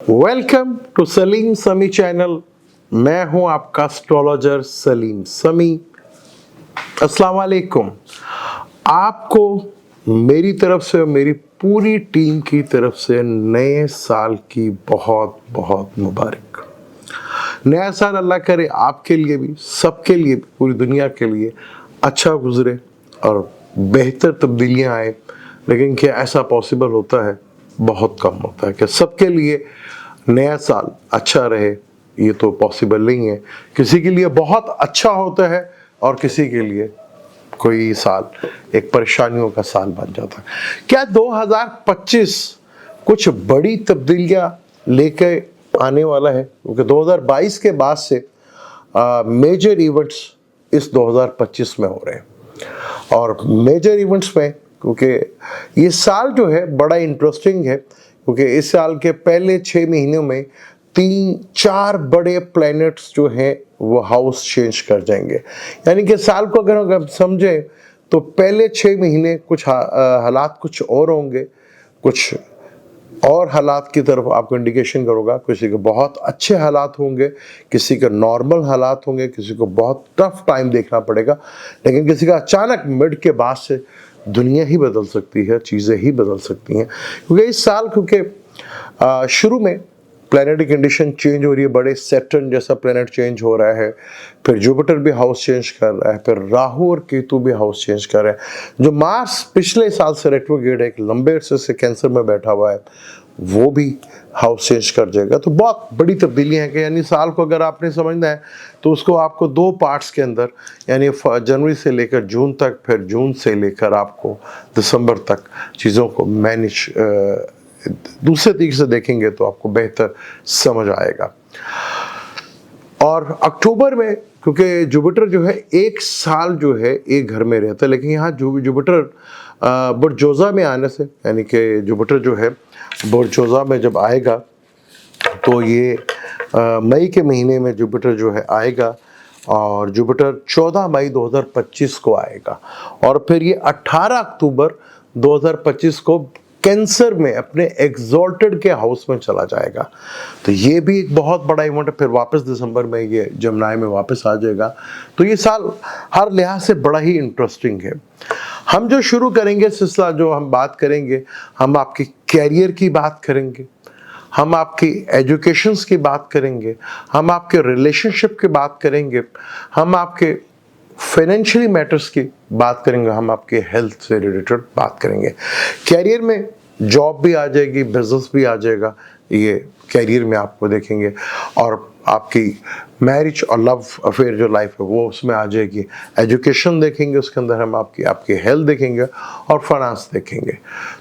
Welcome to Salim समी channel. मैं हूं आपका एस्ट्रोलॉजर सलीम समी। अस्सलाम वालेकुम। आपको मेरी तरफ से और मेरी पूरी टीम की तरफ से नए साल की बहुत बहुत मुबारक। नया साल अल्लाह करे आपके लिए भी, सबके लिए भी, पूरी दुनिया के लिए अच्छा गुजरे और बेहतर तब्दीलियां आए। लेकिन क्या ऐसा पॉसिबल होता है? बहुत कम होता है कि सबके लिए नया साल अच्छा रहे। ये तो पॉसिबल नहीं है। किसी के लिए बहुत अच्छा होता है और किसी के लिए कोई साल एक परेशानियों का साल बन जाता है। क्या 2025 कुछ बड़ी तब्दीलियां लेके आने वाला है? क्योंकि 2022 के बाद से मेजर इवेंट्स इस 2025 में हो रहे हैं। और मेजर इवेंट्स में क्योंकि ये साल जो है बड़ा इंटरेस्टिंग है, क्योंकि इस साल के पहले 6 महीनों में 3-4 बड़े प्लैनेट्स जो हैं वो हाउस चेंज कर जाएंगे। यानी कि साल को अगर हम समझें तो पहले 6 महीने कुछ हालात कुछ और होंगे, कुछ और हालात की तरफ आपको इंडिकेशन करूँगा। किसी के बहुत अच्छे हालात होंगे, किसी के नॉर्मल हालात होंगे, किसी को बहुत टफ टाइम देखना पड़ेगा, लेकिन किसी का अचानक मिड के बाद से दुनिया ही बदल सकती है, चीज़ें ही बदल सकती हैं। क्योंकि इस साल शुरू में प्लैनेटरी कंडीशन चेंज हो रही है, बड़े सैटर्न जैसा प्लैनेट चेंज हो रहा है, फिर जुपिटर भी हाउस चेंज कर रहा है, फिर राहु और केतु भी हाउस चेंज कर रहे हैं। जो मार्स पिछले साल से रेट्रोग्रेड है, एक लंबे अरसे से कैंसर में बैठा हुआ है, वो भी हाउस चेंज कर जाएगा। तो बहुत बड़ी तब्दीलियां हैं कि यानी साल को अगर आपने समझना है तो उसको आपको 2 पार्ट्स के अंदर, यानी जनवरी से लेकर जून तक, फिर जून से लेकर आपको दिसंबर तक चीज़ों को मैनेज दूसरे तरीके से देखेंगे तो आपको बेहतर समझ आएगा। और अक्टूबर में क्योंकि जुपिटर जो है एक साल जो है एक घर में रहता है, लेकिन यहाँ जुपिटर बुर्जोजा में आने से, यानी कि जुपिटर जो है बुर्जोजा में जब आएगा तो ये मई के महीने में जुपिटर जो है आएगा, और जुपिटर 14 मई 2025 को आएगा, और फिर ये 18 अक्टूबर 2025 को कैंसर में अपने एग्जॉल्टेड के हाउस में चला जाएगा। तो ये भी एक बहुत बड़ा इवेंट है। फिर वापस दिसंबर में ये जमनाई में वापस आ जाएगा। तो ये साल हर लिहाज से बड़ा ही इंटरेस्टिंग है। हम जो शुरू करेंगे सिलसिला, जो हम बात करेंगे, हम आपके कैरियर की बात करेंगे, हम आपकी एजुकेशंस की बात करेंगे, हम आपके रिलेशनशिप की बात करेंगे, हम आपके फाइनेंशियली मैटर्स की बात करेंगे, हम आपके हेल्थ से रिलेटेड बात करेंगे। कैरियर में जॉब भी आ जाएगी, बिजनेस भी आ जाएगा, ये कैरियर में आपको देखेंगे। और आपकी मैरिज और लव अफेयर जो लाइफ है वो उसमें आ जाएगी। एजुकेशन देखेंगे, उसके अंदर हम आपकी हेल्थ देखेंगे और फाइनेंस देखेंगे।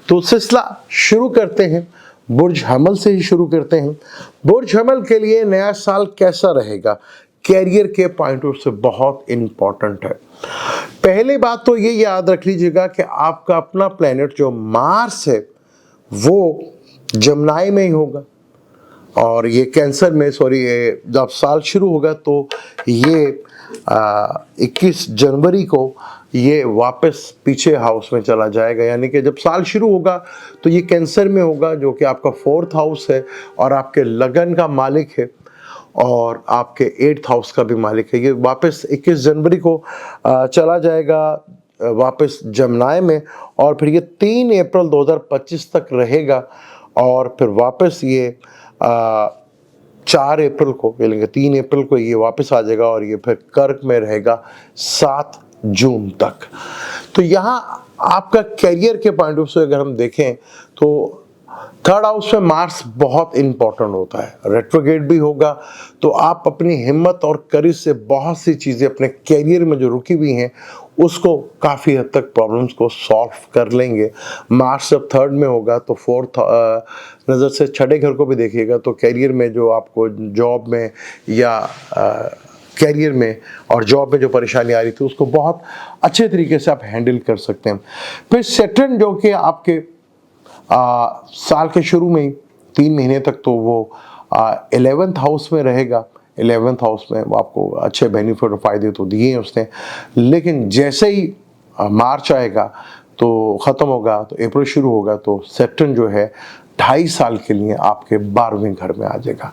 तो सिलसिला शुरू करते हैं, बुर्ज हमल से ही शुरू करते हैं। बुर्ज हमल के लिए नया साल कैसा रहेगा कैरियर के पॉइंट ऑफ से बहुत इंपॉर्टेंट है। पहली बात तो ये याद रख लीजिएगा कि आपका अपना प्लेनेट जो मार्स है वो जमनाई में ही होगा, और ये कैंसर में, सॉरी, जब साल शुरू होगा तो ये 21 जनवरी को ये वापस पीछे हाउस में चला जाएगा। यानी कि जब साल शुरू होगा तो ये कैंसर में होगा, जो कि आपका 4th हाउस है और आपके लगन का मालिक है, और आपके 8th हाउस का भी मालिक है। ये वापस 21 जनवरी को चला जाएगा वापस जमनाई में, और फिर ये 3 अप्रैल 2025 तक रहेगा, और फिर वापस ये 4 अप्रैल को, 3 अप्रैल को ये वापस आ जाएगा, और ये फिर कर्क में रहेगा 7 जून तक। तो यहाँ आपका कैरियर के पॉइंट ऑफ से अगर हम देखें तो 3rd हाउस में मार्स बहुत इंपॉर्टेंट होता है, रेट्रोग्रेड भी होगा। तो आप अपनी हिम्मत और करेज से बहुत सी चीज़ें अपने कैरियर में जो रुकी हुई हैं उसको काफ़ी हद तक प्रॉब्लम्स को सॉल्व कर लेंगे। मार्स जब 3rd में होगा तो 4th नज़र से 6ठे घर को भी देखिएगा, तो कैरियर में जो आपको जॉब में या कैरियर में और जॉब में जो परेशानी आ रही थी उसको बहुत अच्छे तरीके से आप हैंडल कर सकते हैं। फिर सैटर्न जो कि आपके साल के शुरू में ही 3 महीने तक तो वो 11th हाउस में रहेगा। 11th हाउस में वो आपको अच्छे बेनिफिट और फायदे तो दिए हैं उसने, लेकिन जैसे ही मार्च आएगा तो ख़त्म होगा, तो अप्रैल शुरू होगा, तो सैटर्न जो है 2.5 साल के लिए आपके 12वें घर में आ जाएगा।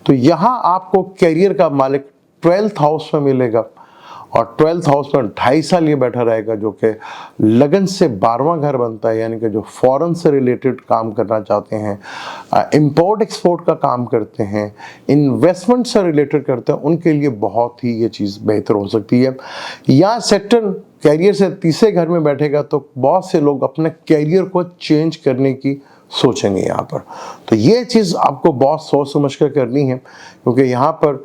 तो यहाँ आपको कैरियर का मालिक 12th हाउस में मिलेगा और 12th हाउस में 2.5 साल ये बैठा रहेगा, जो कि लगन से 12वां घर बनता है। यानी कि जो फॉरेन से रिलेटेड काम करना चाहते हैं, इंपोर्ट एक्सपोर्ट का काम करते हैं, इन्वेस्टमेंट से रिलेटेड करते हैं, उनके लिए बहुत ही ये चीज़ बेहतर हो सकती है। या सेटन कैरियर से 3रे घर में बैठेगा तो बहुत से लोग अपने कैरियर को चेंज करने की सोचेंगे यहाँ पर। तो ये चीज़ आपको बहुत सोच समझ कर करनी है, क्योंकि यहाँ पर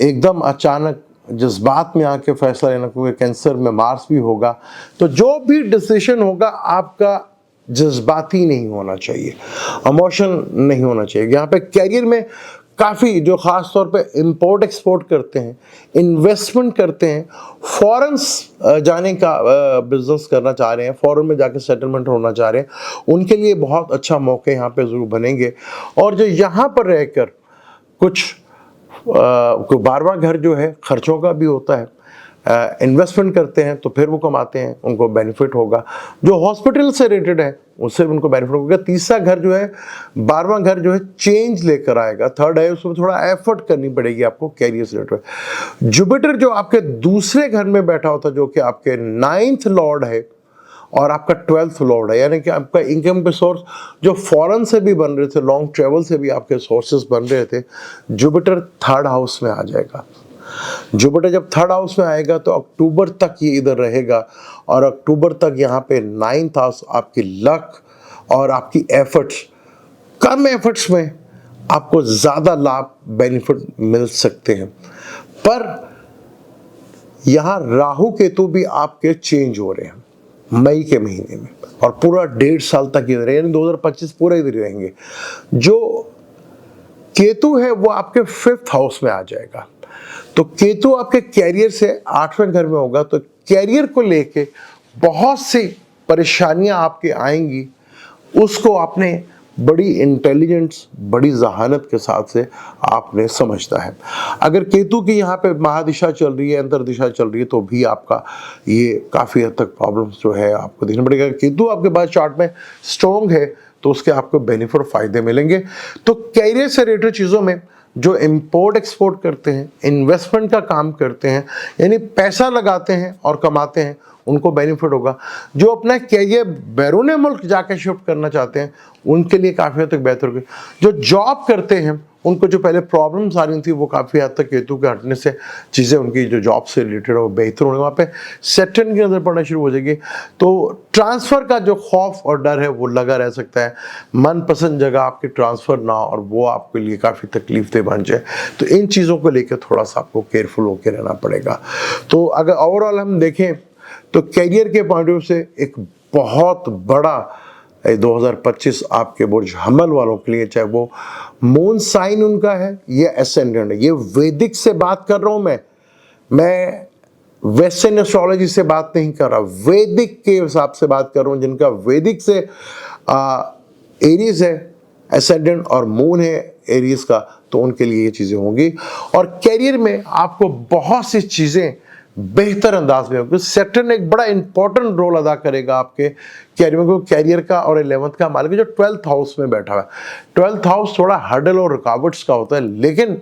एकदम अचानक जज्बात में आके फैसला लेना, क्योंकि कैंसर में मार्स भी होगा। तो जो भी डिसीजन होगा आपका जज्बाती नहीं होना चाहिए, इमोशन नहीं होना चाहिए। यहाँ पे कैरियर में काफ़ी जो ख़ास तौर पे इंपोर्ट एक्सपोर्ट करते हैं, इन्वेस्टमेंट करते हैं, फॉरेन जाने का बिजनेस करना चाह रहे हैं, फॉरेन में जाके सेटलमेंट होना चाह रहे हैं, उनके लिए बहुत अच्छा मौके यहाँ पे ज़रूर बनेंगे। और जो यहाँ पर रहकर कुछ 12वां घर जो है खर्चों का भी होता है, इन्वेस्टमेंट करते हैं तो फिर वो कमाते हैं, उनको बेनिफिट होगा। जो हॉस्पिटल से रिलेटेड है उससे भी उनको बेनिफिट होगा। 3रा घर जो है, 12वां घर जो है, चेंज लेकर आएगा। 3rd है, उसमें थोड़ा एफर्ट करनी पड़ेगी आपको कैरियर से रिलेटेड। जुपिटर जो आपके 2रे घर में बैठा होता है, जो कि आपके 9th लॉर्ड है और आपका 12th लॉर्ड है, यानी कि आपका इनकम के सोर्स जो फॉरेन से भी बन रहे थे, लॉन्ग ट्रेवल से भी आपके सोर्सेस बन रहे थे, जुपिटर 3rd हाउस में आ जाएगा। जुपिटर जब 3rd हाउस में आएगा तो अक्टूबर तक ये इधर रहेगा और अक्टूबर तक यहाँ पे 9th हाउस आपकी लक और आपकी एफर्ट्स, कम एफर्ट्स में आपको ज़्यादा लाभ बेनिफिट मिल सकते हैं। पर यहाँ राहु केतु भी आपके चेंज हो रहे हैं मई के महीने में और पूरा 1.5 साल तक इधर है, यानी 2025 पूरा इधर ही रहेंगे। जो केतु है वो आपके 5th हाउस में आ जाएगा। तो केतु आपके कैरियर से 8वें घर में होगा, तो कैरियर को लेके बहुत सी परेशानियां आपके आएंगी, उसको आपने बड़ी इंटेलिजेंस, बड़ी जहानत के साथ से आपने समझना है। अगर केतु की यहाँ पे महादिशा चल रही है, अंतर दिशा चल रही है, तो भी आपका ये काफ़ी हद तक प्रॉब्लम्स जो है आपको देखना पड़ेगा। केतु आपके पास चार्ट में स्ट्रॉन्ग है तो उसके आपको बेनिफिट फायदे मिलेंगे। तो कैरियर से रिलेटेड चीज़ों में जो इंपोर्ट एक्सपोर्ट करते हैं, इन्वेस्टमेंट का काम करते हैं, यानी पैसा लगाते हैं और कमाते हैं, उनको बेनिफिट होगा। जो अपना कैरियर बैरून मुल्क जाके शिफ्ट करना चाहते हैं उनके लिए काफ़ी हद तक बेहतर होगी। जो जॉब करते हैं उनको जो पहले प्रॉब्लम्स आ रही थी वो काफ़ी हद तक केतु के हटने से चीज़ें उनकी जो जॉब से रिलेटेड है वो बेहतर होने, वहाँ पे सेटन की नज़र पड़ना शुरू हो जाएगी। तो ट्रांसफ़र का जो खौफ और डर है वो लगा रह सकता है, मनपसंद जगह आपकी ट्रांसफ़र ना हो और वो आपके लिए काफ़ी तकलीफदेह बन जाए। तो इन चीज़ों को लेकर थोड़ा सा आपको केयरफुल होकर रहना पड़ेगा। तो अगर ओवरऑल हम देखें तो कैरियर के पॉइंट ऑफ व्यू से एक बहुत बड़ा 2025 आपके बुर्ज हमल वालों के लिए, चाहे वो मून साइन उनका है या एसेंडेंट है। ये वैदिक से बात कर रहा हूं मैं वेस्टर्न एस्ट्रोलॉजी से बात नहीं कर रहा, वैदिक के हिसाब से बात कर रहा हूं। जिनका वैदिक से एरीज है एसेंडेंट और मून है एरीज का, तो उनके लिए ये चीज़ें होंगी। और कैरियर में आपको बहुत सी चीज़ें बेहतर अंदाज में होगी। सैटर्न एक बड़ा इंपॉर्टेंट रोल अदा करेगा आपके कैरियर में, क्योंकि कैरियर का और 11th का मालिक जो 12th हाउस में बैठा हुआ है। 12th हाउस थोड़ा हर्डल और रुकावट्स का होता है, लेकिन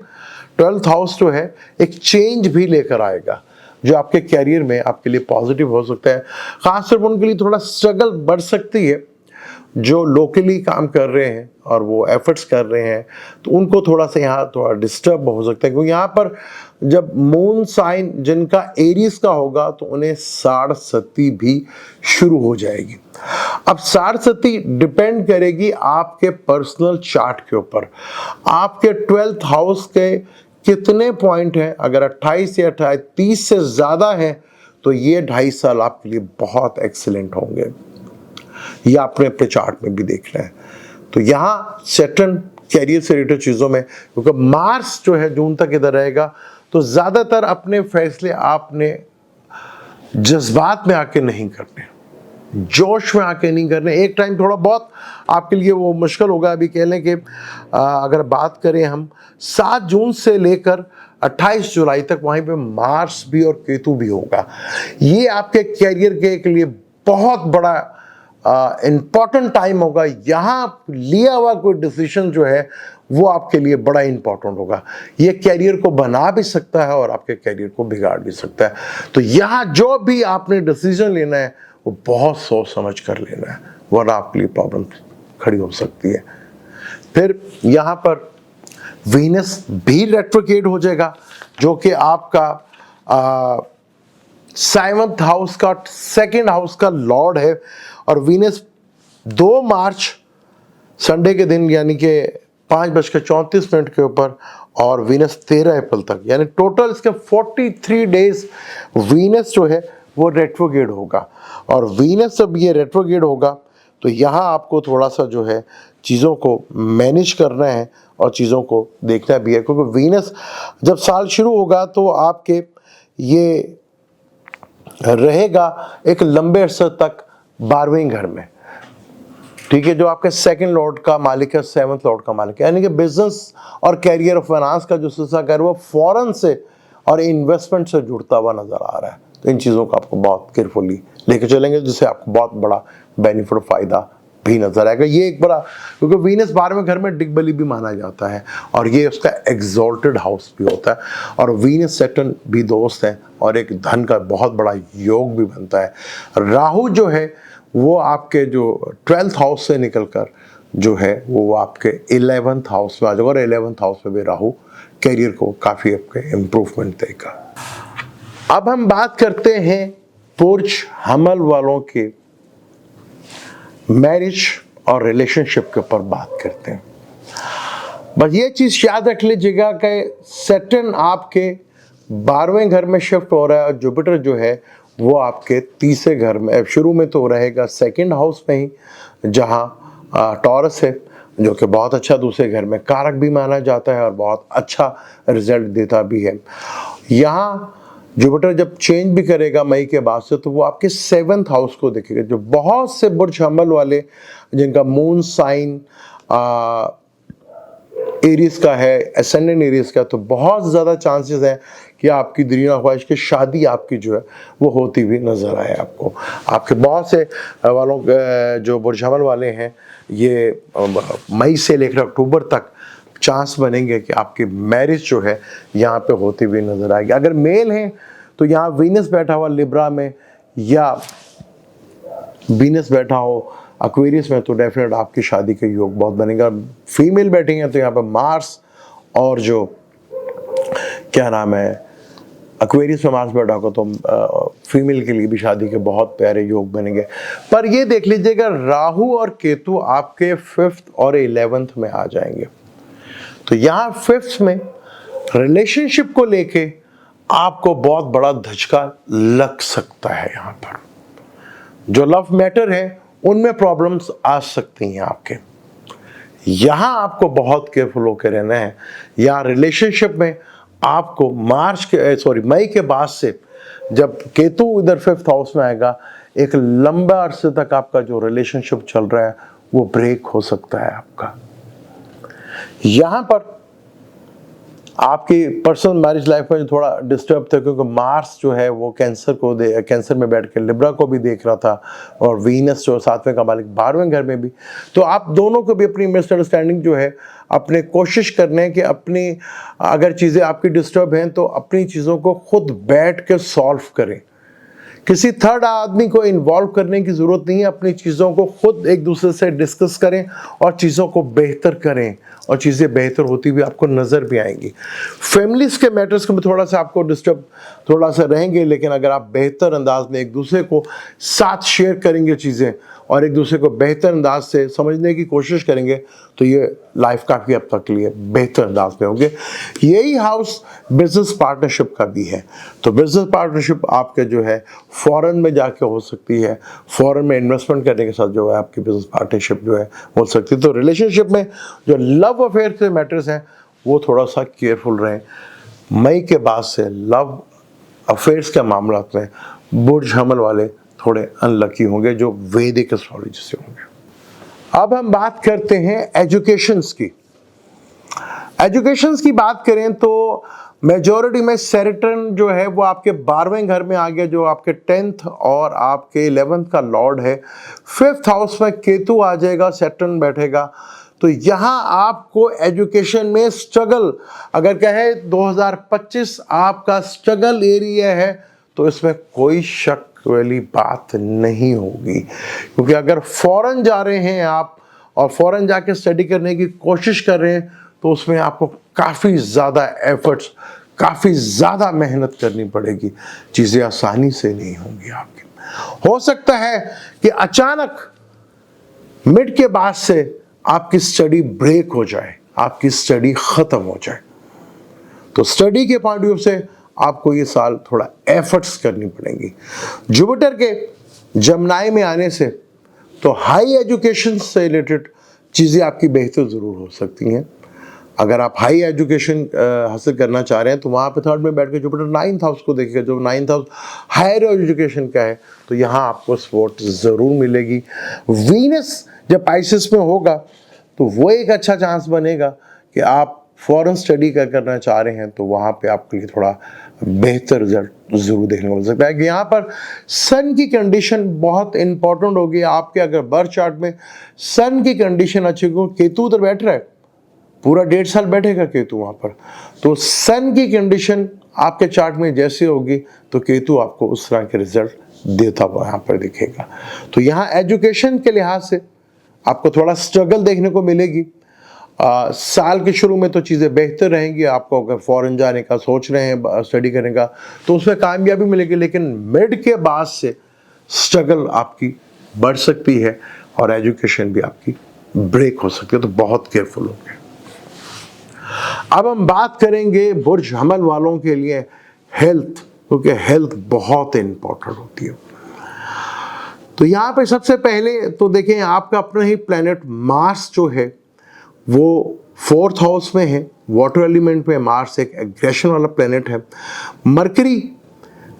12th हाउस जो है एक चेंज भी लेकर आएगा जो आपके कैरियर में आपके लिए पॉजिटिव हो सकता है। खासतौर पर उनके लिए थोड़ा स्ट्रगल बढ़ सकती है जो लोकली काम कर रहे हैं और वो एफर्ट्स कर रहे हैं, तो उनको थोड़ा सा यहाँ थोड़ा डिस्टर्ब हो सकता है, क्योंकि यहाँ पर जब मून साइन जिनका एरीज का होगा तो उन्हें साढ़ सती भी शुरू हो जाएगी। अब साढ़ सती डिपेंड करेगी आपके पर्सनल चार्ट के ऊपर, आपके 12th हाउस के कितने पॉइंट हैं। अगर 28 या 30 से ज़्यादा है तो ये 2.5 साल आपके लिए बहुत एक्सीलेंट होंगे। ये आपने अपने चार्ट में भी देखना है। तो यहाँ सैटर्न कैरियर से रिलेटेड चीज़ों में, क्योंकि मार्स जो है जून तक इधर रहेगा, तो ज़्यादातर अपने फैसले आपने जज्बात में आके नहीं करने, जोश में आके नहीं करने। एक टाइम थोड़ा बहुत आपके लिए वो मुश्किल होगा। अभी कह लें कि अगर बात करें हम 7 जून से लेकर 28 जुलाई तक वहीं पे मार्स भी और केतु भी होगा। ये आपके कैरियर के लिए बहुत बड़ा इम्पॉर्टेंट टाइम होगा। यहाँ लिया हुआ कोई डिसीजन जो है वो आपके लिए बड़ा इंपॉर्टेंट होगा। ये कैरियर को बना भी सकता है और आपके कैरियर को बिगाड़ भी सकता है। तो यहाँ जो भी आपने डिसीजन लेना है वो बहुत सोच समझ कर लेना है, वरना आपके लिए प्रॉब्लम खड़ी हो सकती है। फिर यहाँ पर वीनस भी रेट्रोग्रेड हो जाएगा, जो कि आपका 7th हाउस का 2nd हाउस का लॉर्ड है। और वीनस 2 मार्च संडे के दिन यानी कि 5:34 के ऊपर, और वीनस 13 अप्रैल तक, यानी टोटल इसके 43 डेज वीनस जो है वो रेट्रोग्रेड होगा। और वीनस जब ये रेट्रोग्रेड होगा तो यहाँ आपको थोड़ा सा जो है चीज़ों को मैनेज करना है और चीज़ों को देखना भी है, क्योंकि वीनस जब साल शुरू होगा तो आपके ये रहेगा एक लंबे अरसे तक 12वें घर में, ठीक है, जो आपके 2nd लॉर्ड का मालिक है, 7th लॉर्ड का मालिक है। यानी कि बिजनेस और कैरियर और फाइनेंस का जो सिलसिला है वो फॉरेन से और इन्वेस्टमेंट से जुड़ता हुआ नजर आ रहा है। तो इन चीज़ों को आपको बहुत केयरफुली लेके चलेंगे, जिससे आपको बहुत बड़ा बेनिफिट और फायदा भी नजर आएगा। ये एक बड़ा, क्योंकि वीनस 12वें घर में दिग्बली भी माना जाता है और ये उसका एग्जॉल्टेड हाउस भी होता है। और वीनस सैटर्न भी दोस्त है और एक धन का बहुत बड़ा योग भी बनता है। राहु जो है वो आपके जो 12th हाउस से निकलकर जो है वो आपके 11th हाउस में आ जाएगा, और 11th हाउस में भी राहु कैरियर को काफ़ी आपके इम्प्रूवमेंट देगा। अब हम बात करते हैं बुर्ज हमल वालों के मैरिज और रिलेशनशिप के ऊपर बात करते हैं। बस ये चीज़ याद रख लीजिएगा कि सैटर्न आपके 12वें घर में शिफ्ट हो रहा है और जुपिटर जो है वो आपके 30वें घर में, शुरू में तो रहेगा 2nd हाउस में ही, जहाँ टॉरस है, जो कि बहुत अच्छा दूसरे घर में कारक भी माना जाता है और बहुत अच्छा रिजल्ट देता भी है। यहाँ जुपिटर जब चेंज भी करेगा मई के बाद से, तो वो आपके 7th हाउस को देखेगा। जो बहुत से बुर्ज हमल वाले जिनका मून साइन एरीज का है, एसेंडेंट एरीज का, तो बहुत ज़्यादा चांसेस हैं कि आपकी दुनिया ख्वाहिश की शादी आपकी जो है वो होती हुई नज़र आए आपको। आपके बहुत से वालों जो बुर्ज हमल वाले हैं, ये मई से लेकर अक्टूबर तक चांस बनेंगे कि आपकी मैरिज जो है यहाँ पे होती हुई नज़र आएगी। अगर मेल हैं तो यहाँ वीनस बैठा हुआ लिब्रा में या वीनस बैठा हो एक्वेरियस में, तो डेफिनेट आपकी शादी का योग बहुत बनेगा। फीमेल बैठेंगे तो यहाँ पर मार्स और जो क्या नाम है एक्वेरियस में मार्स बैठा होगा, तो फीमेल के लिए भी शादी के बहुत प्यारे योग बनेंगे। पर ये देख लीजिएगा राहु और केतु आपके 5th और 11th में आ जाएंगे। तो यहाँ 5th में रिलेशनशिप को लेके आपको बहुत बड़ा धचका लग सकता है। यहाँ पर जो लव मैटर है उनमें प्रॉब्लम्स आ सकती हैं आपके। यहाँ आपको बहुत केयरफुल होकर रहना है। यहाँ रिलेशनशिप में आपको मई के बाद से जब केतु इधर 5th हाउस में आएगा, एक लंबा अरसे तक आपका जो रिलेशनशिप चल रहा है वो ब्रेक हो सकता है आपका। यहाँ पर आपकी पर्सनल मैरिज लाइफ में थोड़ा डिस्टर्ब थे, क्योंकि मार्स जो है वो कैंसर में बैठ के लिब्रा को भी देख रहा था, और वीनस जो 7वें का मालिक 12वें घर में भी। तो आप दोनों को भी अपनी मिसअंडरस्टैंडिंग जो है अपने कोशिश करने की, अपनी अगर चीज़ें आपकी डिस्टर्ब हैं तो अपनी चीज़ों को खुद बैठ के सॉल्व करें। किसी थर्ड आदमी को इन्वॉल्व करने की ज़रूरत नहीं है। अपनी चीज़ों को खुद एक दूसरे से डिस्कस करें और चीज़ों को बेहतर करें, और चीज़ें बेहतर होती हुई आपको नज़र भी आएंगी। फैमिलीज़ के मैटर्स में थोड़ा सा आपको डिस्टर्ब थोड़ा सा रहेंगे, लेकिन अगर आप बेहतर अंदाज में एक दूसरे को साथ शेयर करेंगे चीज़ें और एक दूसरे को बेहतर अंदाज से समझने की कोशिश करेंगे, तो ये लाइफ काफ़ी हद तक के लिए बेहतर अंदाज में होंगे। यही हाउस बिजनेस पार्टनरशिप का भी है। तो बिजनेस पार्टनरशिप आपके जो है फॉरेन में जाके हो सकती है, फॉरेन में इन्वेस्टमेंट करने के साथ जो है आपकी बिजनेस पार्टनरशिप जो है हो सकती है। तो रिलेशनशिप में जो लव अफेयर के मैटर्स हैं वो थोड़ा सा केयरफुल रहें। मई के बाद से लव अफेयर्स के मामला में बुर्ज हमल वाले थोड़े अनलकी होंगे, जो वैदिक एस्ट्रोलॉजी से होंगे। अब हम बात करते हैं एजुकेशंस की। एजुकेशन की बात करें तो मेजॉरिटी में सेरेटन जो है वो आपके 12वें घर में आ गया, जो आपके 10th और आपके 11th का लॉर्ड है। 5th हाउस में केतु आ जाएगा, सेरेटन बैठेगा। तो यहाँ आपको एजुकेशन में स्ट्रगल, अगर कहें 2025 आपका स्ट्रगल एरिया है, तो इसमें कोई शक वाली बात नहीं होगी। क्योंकि अगर फॉरेन जा रहे हैं आप और फॉरेन जाके स्टडी करने की कोशिश कर रहे हैं, तो उसमें आपको काफ़ी ज़्यादा एफर्ट्स, काफ़ी ज़्यादा मेहनत करनी पड़ेगी। चीज़ें आसानी से नहीं होंगी आपकी। हो सकता है कि अचानक मिड के बाद से आपकी स्टडी ब्रेक हो जाए, आपकी स्टडी ख़त्म हो जाए। तो स्टडी के पॉइंट ऑफ व्यू से आपको ये साल थोड़ा एफर्ट्स करनी पड़ेंगी। जुपिटर के जमनाई में आने से तो हाई एजुकेशन से रिलेटेड चीज़ें आपकी बेहतर ज़रूर हो सकती हैं। अगर आप हाई एजुकेशन हासिल करना चाह रहे हैं, तो वहाँ पे 3rd में बैठ के जुपिटर 9th हाउस को देखिएगा, जो 9th हाउस हायर एजुकेशन का है, तो यहाँ आपको सपोर्ट ज़रूर मिलेगी। वीनस जब पाइसेस में होगा, तो वो एक अच्छा चांस बनेगा कि आप फॉरेन स्टडी करना चाह रहे हैं, तो वहाँ पे आपके लिए थोड़ा बेहतर रिजल्ट ज़रूर देखने को मिल सकता है। कि यहाँ पर सन की कंडीशन बहुत इंपॉर्टेंट होगी आपके। अगर बर्थ चार्ट में सन की कंडीशन अच्छी हो, केतु उधर बैठ रहा है, पूरा 1.5 साल बैठेगा केतु वहाँ पर, तो सन की कंडीशन आपके चार्ट में जैसे होगी, तो केतु आपको उस तरह के रिजल्ट देता हुआ यहाँ पर दिखेगा। तो यहाँ एजुकेशन के लिहाज से आपको थोड़ा स्ट्रगल देखने को मिलेगी। साल के शुरू में तो चीज़ें बेहतर रहेंगी। आपको अगर फॉरेन जाने का सोच रहे हैं, स्टडी करने का, तो उसमें कामयाबी मिलेगी। लेकिन मिड के बाद से स्ट्रगल आपकी बढ़ सकती है और एजुकेशन भी आपकी ब्रेक हो सकती है, तो बहुत केयरफुल हो गए। अब हम बात करेंगे बुर्ज हमल वालों के लिए हेल्थ, क्योंकि हेल्थ बहुत इंपॉर्टेंट होती है। तो यहाँ पे सबसे पहले तो देखें, आपका अपना ही प्लेनेट मार्स जो है वो 4th हाउस में है, वाटर एलिमेंट में। मार्स एक एग्रेशन वाला प्लेनेट है। मरकरी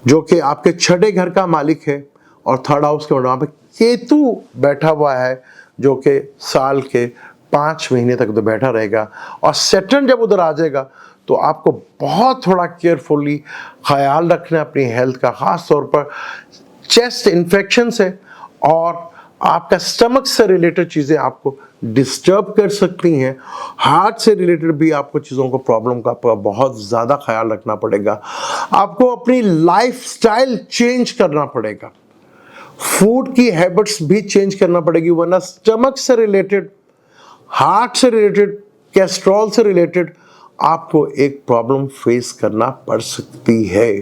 जो कि आपके 6ठे घर का मालिक है और 3rd हाउस के वहाँ पे केतु बैठा हुआ है, जो कि साल के 5 महीने तक तो बैठा रहेगा। और सैटर्न जब उधर आ जाएगा, तो आपको बहुत थोड़ा केयरफुली ख्याल रखना है अपनी हेल्थ का। ख़ास तौर पर चेस्ट इन्फेक्शन से और आपका स्टमक से रिलेटेड चीज़ें आपको डिस्टर्ब कर सकती हैं। हार्ट से रिलेटेड भी आपको चीज़ों को, प्रॉब्लम का बहुत ज़्यादा ख्याल रखना पड़ेगा। आपको अपनी लाइफस्टाइल चेंज करना पड़ेगा, फूड की हैबिट्स भी चेंज करना पड़ेगी, वरना स्टमक से रिलेटेड, हार्ट से रिलेटेड, कैस्ट्रॉल से रिलेटेड आपको एक प्रॉब्लम फेस करना पड़ सकती है।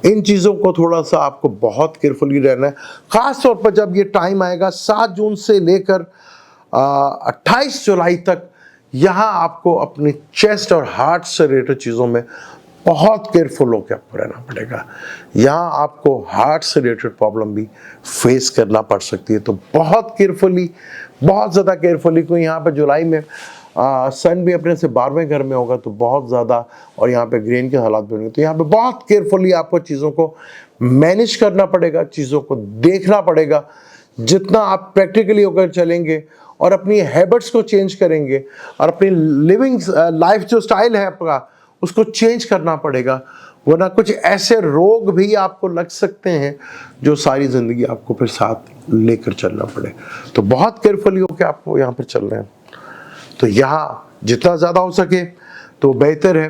इन चीज़ों को थोड़ा सा आपको बहुत केयरफुली रहना है। ख़ास तौर पर जब ये टाइम आएगा 7 जून से लेकर 28 जुलाई तक, यहाँ आपको अपनी चेस्ट और हार्ट से रिलेटेड चीज़ों में बहुत केयरफुल होकर आपको रहना पड़ेगा। यहाँ आपको हार्ट से रिलेटेड प्रॉब्लम भी फेस करना पड़ सकती है, तो बहुत केयरफुली, बहुत ज़्यादा केयरफुली। क्योंकि यहाँ पर जुलाई में सन भी अपने से 12वें घर में होगा, तो बहुत ज़्यादा, और यहाँ पे ग्रेन के हालात भी होंगे, तो यहाँ पे बहुत केयरफुली आपको चीज़ों को मैनेज करना पड़ेगा, चीज़ों को देखना पड़ेगा। जितना आप प्रैक्टिकली होकर चलेंगे और अपनी हैबिट्स को चेंज करेंगे और अपनी लिविंग लाइफ जो स्टाइल है आपका, उसको चेंज करना पड़ेगा, वरना कुछ ऐसे रोग भी आपको लग सकते हैं जो सारी ज़िंदगी आपको फिर साथ लेकर चलना पड़े। तो बहुत केयरफुली होकर आपको यहाँ पर चल रहे हैं। तो यहाँ जितना ज़्यादा हो सके तो बेहतर है।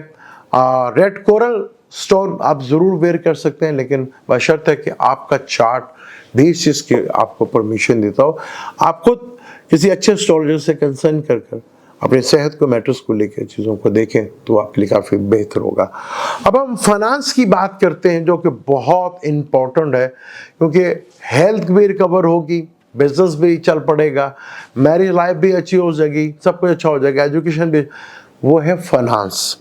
रेड कोरल स्टोन आप ज़रूर वेयर कर सकते हैं, लेकिन बशर्ते कि आपका चार्ट भी इस चीज़ की आपको परमिशन देता हो। आप खुद किसी अच्छे एस्ट्रोलॉजर से कंसल्ट कर कर अपनी सेहत को, मैटर्स को लेकर चीज़ों को देखें, तो आपके लिए काफ़ी बेहतर होगा। अब हम फाइनेंस की बात करते हैं, जो कि बहुत इम्पोर्टेंट है, क्योंकि हेल्थ भी रिकवर होगी, बिजनेस भी चल पड़ेगा, मैरिज लाइफ भी अच्छी हो जाएगी, सब कुछ अच्छा हो जाएगा, एजुकेशन भी। वो है फाइनेंस।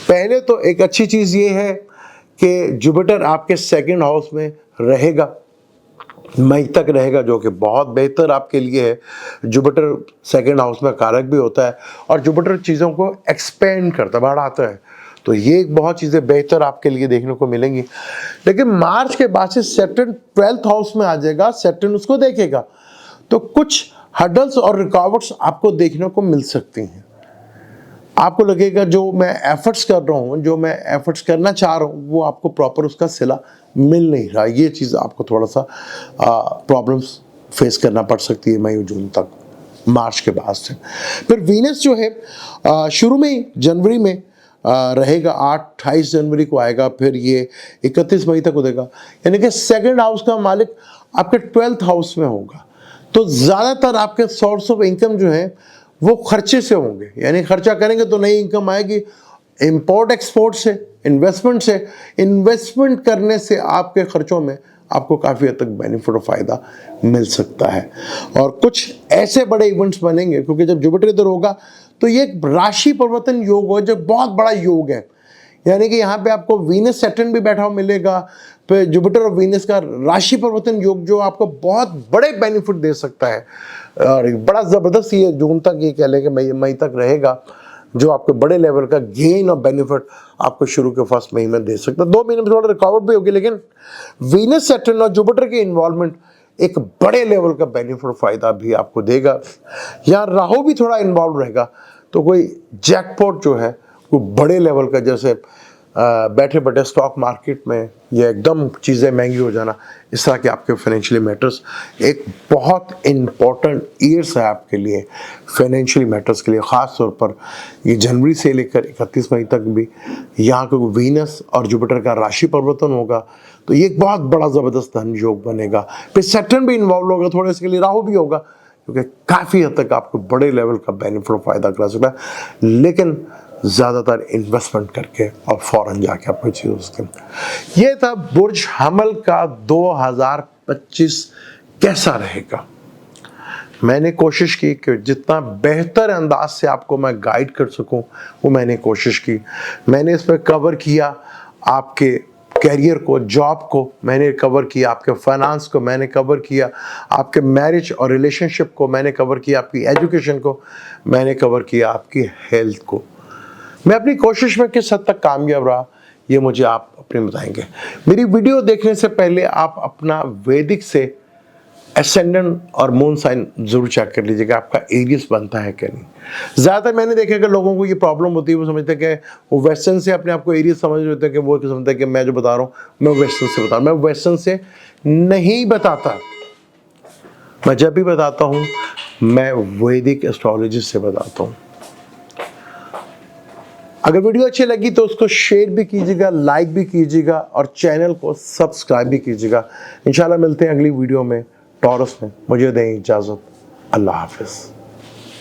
पहले तो एक अच्छी चीज़ ये है कि जुपिटर आपके 2nd हाउस में रहेगा, मई तक रहेगा, जो कि बहुत बेहतर आपके लिए है। जुपिटर 2nd हाउस में कारक भी होता है और जुपिटर चीज़ों को एक्सपेंड करता है, बढ़ाता है, तो ये एक बहुत चीज़ें बेहतर आपके लिए देखने को मिलेंगी। लेकिन मार्च के बाद से सैटर्न 12th हाउस में आ जाएगा, सैटर्न उसको देखेगा, तो कुछ हर्डल्स और रुकावट्स आपको देखने को मिल सकती हैं। आपको लगेगा जो मैं एफर्ट्स कर रहा हूँ, जो मैं एफर्ट्स करना चाह रहा हूँ, वो आपको प्रॉपर उसका सिला मिल नहीं रहा। ये चीज़ आपको थोड़ा सा प्रॉब्लम्स फेस करना पड़ सकती है मई जून तक, मार्च के बाद से। फिर वीनस जो है शुरू में ही जनवरी में रहेगा, 28 जनवरी को आएगा, फिर ये 31 मई तक उदेगा, यानी कि सेकंड हाउस का मालिक आपके 12th हाउस में होगा। तो ज़्यादातर आपके सोर्स ऑफ इनकम जो है वो खर्चे से होंगे, यानी खर्चा करेंगे तो नई इनकम आएगी, इंपोर्ट एक्सपोर्ट से, इन्वेस्टमेंट से। इन्वेस्टमेंट करने से आपके खर्चों में आपको काफ़ी हद तक बेनिफिट और फ़ायदा मिल सकता है। और कुछ ऐसे बड़े इवेंट्स बनेंगे, क्योंकि जब जुपिटर इधर होगा तो ये एक राशि परिवर्तन योग हो, जो बहुत बड़ा योग है, यानी कि यहाँ पे आपको वीनस सैटर्न भी बैठा हुआ मिलेगा, फिर जुपिटर और वीनस का राशि परिवर्तन योग जो आपको बहुत बड़े बेनिफिट दे सकता है। और बड़ा ज़बरदस्त ये जून तक, ये कह लें कि मई तक रहेगा, जो आपको बड़े लेवल का गेन और बेनिफिट आपको शुरू के फर्स्ट महीने में दे सकता है। 2 महीने में थोड़ा रिकॉर्ड भी होगी, लेकिन वीनस सैटर्न और जुपिटर की इन्वॉल्वमेंट एक बड़े लेवल का बेनिफिट और फायदा भी आपको देगा। यहाँ राहु भी थोड़ा इन्वॉल्व रहेगा, तो कोई जैकपॉट जो है वो बड़े लेवल का, जैसे बैठे बैठे स्टॉक मार्केट में ये एकदम चीज़ें महंगी हो जाना, इस तरह के आपके फाइनेंशियली मैटर्स एक बहुत इम्पॉर्टेंट ईयर्स है आपके लिए, फाइनेंशियली मैटर्स के लिए। ख़ास तौर पर ये जनवरी से लेकर 31 मई तक भी यहाँ को वीनस और जुपिटर का राशि परिवर्तन होगा, तो ये एक बहुत बड़ा ज़बरदस्त धन योग बनेगा। फिर सैटर्न भी इन्वॉल्व होगा थोड़े से के लिए, राहु भी होगा, क्योंकि काफ़ी हद तक आपको बड़े लेवल का बेनिफिट और फायदा करा सकता है, लेकिन ज़्यादातर इन्वेस्टमेंट करके और फौरन जाके अपनी चीज़ उसके। ये था बुर्ज हमल का 2025 कैसा रहेगा। मैंने कोशिश की कि जितना बेहतर अंदाज से आपको मैं गाइड कर सकूं, वो मैंने कोशिश की। मैंने इसमें कवर किया आपके कैरियर को, जॉब को मैंने कवर किया, आपके फाइनेंस को मैंने कवर किया, आपके मैरिज और रिलेशनशिप को मैंने कवर किया, आपकी एजुकेशन को मैंने कवर किया, आपकी हेल्थ को। मैं अपनी कोशिश में किस हद तक कामयाब रहा, ये मुझे आप अपने बताएंगे। मेरी वीडियो देखने से पहले आप अपना वैदिक से एसेंडेंट और मून साइन जरूर चेक कर लीजिएगा, आपका एरियस बनता है कि नहीं। ज़्यादातर मैंने देखा कि लोगों को ये प्रॉब्लम होती है, वो समझते हैं कि वो वेस्टर्न से अपने आप को एरियस समझ रहे होते हैं, कि वो समझते हैं कि मैं जो बता रहा हूँ मैं वेस्टर्न से बता रहा हूँ। मैं वेस्टर्न से नहीं बताता, मैं जब भी बताता हूँ मैं वैदिक एस्ट्रोलॉजी से बताता हूँ। अगर वीडियो अच्छी लगी तो उसको शेयर भी कीजिएगा, लाइक भी कीजिएगा और चैनल को सब्सक्राइब भी कीजिएगा। इंशाल्लाह मिलते हैं अगली वीडियो में टॉरस में। मुझे दें इजाज़त, अल्लाह हाफिज़।